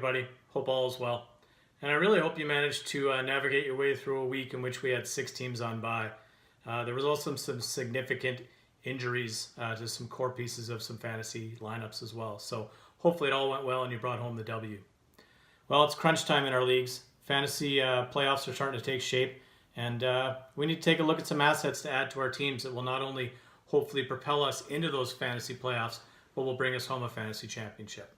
everybody. Hope all is well. And I really hope you managed to navigate your way through a week in which we had 6 teams on bye. There was also some significant injuries to some core pieces of some fantasy lineups as well. So hopefully it all went well and you brought home the W. Well, it's crunch time in our leagues. Fantasy playoffs are starting to take shape. And we need to take a look at some assets to add to our teams that will not only hopefully propel us into those fantasy playoffs, but will bring us home a fantasy championship.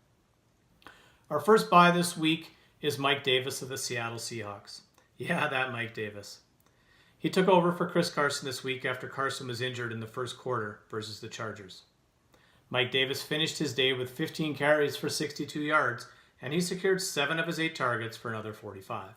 Our first bye this week is Mike Davis of the Seattle Seahawks. Yeah, that Mike Davis. He took over for Chris Carson this week after Carson was injured in the first quarter versus the Chargers. Mike Davis finished his day with 15 carries for 62 yards, and he secured 7 of his 8 targets for another 45.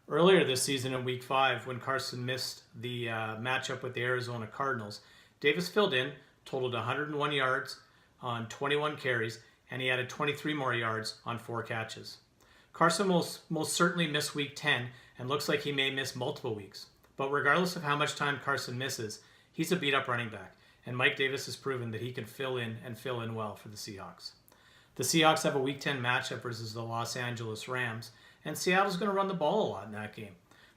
Earlier this season in Week 5, when Carson missed the matchup with the Arizona Cardinals, Davis filled in, totaled 101 yards on 21 carries, and he added 23 more yards on 4 catches. Carson will most certainly miss Week 10 and looks like he may miss multiple weeks. But regardless of how much time Carson misses, he's a beat-up running back, and Mike Davis has proven that he can fill in and fill in well for the Seahawks. The Seahawks have a Week 10 matchup versus the Los Angeles Rams, and Seattle's going to run the ball a lot in that game,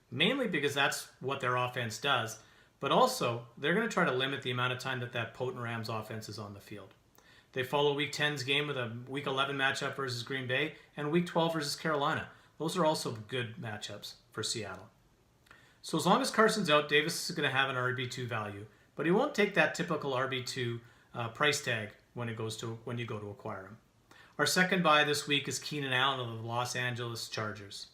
mainly because that's what their offense does, but also they're going to try to limit the amount of time that potent Rams offense is on the field. They follow Week 10's game with a Week 11 matchup versus Green Bay and Week 12 versus Carolina. Those are also good matchups for Seattle. So as long as Carson's out, Davis is going to have an RB2 value, but he won't take that typical RB2 price tag when you go to acquire him. Our second buy this week is Keenan Allen of the Los Angeles Chargers.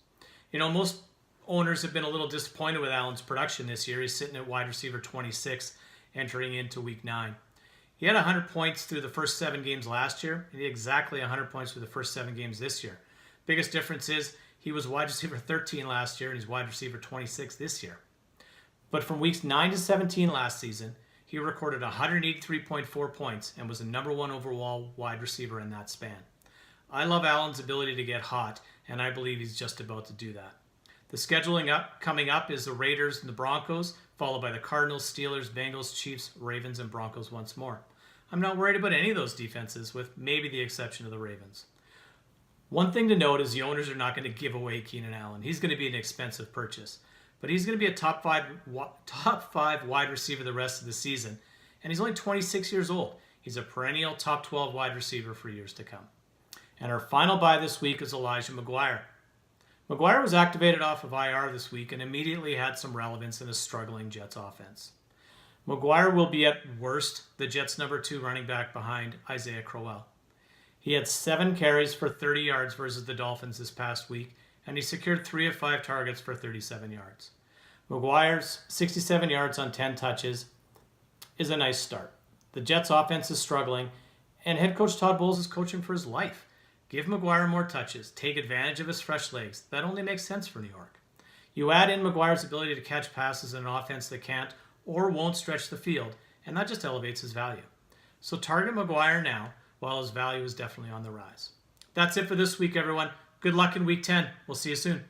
You know, most owners have been a little disappointed with Allen's production this year. He's sitting at wide receiver 26 entering into Week 9. He had 100 points through the first 7 games last year, and he had exactly 100 points through the first 7 games this year. Biggest difference is he was wide receiver 13 last year, and he's wide receiver 26 this year. But from weeks 9 to 17 last season, he recorded 183.4 points and was the number 1 overall wide receiver in that span. I love Allen's ability to get hot, and I believe he's just about to do that. The scheduling coming up is the Raiders and the Broncos, followed by the Cardinals, Steelers, Bengals, Chiefs, Ravens, and Broncos once more. I'm not worried about any of those defenses, with maybe the exception of the Ravens. One thing to note is the owners are not going to give away Keenan Allen. He's going to be an expensive purchase, but he's going to be a top five wide receiver the rest of the season, and he's only 26 years old. He's a perennial top 12 wide receiver for years to come. And our final buy this week is Elijah McGuire. McGuire was activated off of IR this week and immediately had some relevance in a struggling Jets offense. McGuire will be at worst the Jets' number 2 running back behind Isaiah Crowell. He had 7 carries for 30 yards versus the Dolphins this past week, and he secured 3 of 5 targets for 37 yards. McGuire's 67 yards on 10 touches is a nice start. The Jets' offense is struggling, and head coach Todd Bowles is coaching for his life. Give McGuire more touches. Take advantage of his fresh legs. That only makes sense for New York. You add in McGuire's ability to catch passes in an offense that can't or won't stretch the field, and that just elevates his value. So target McGuire now, while his value is definitely on the rise. That's it for this week, everyone. Good luck in Week 10. We'll see you soon.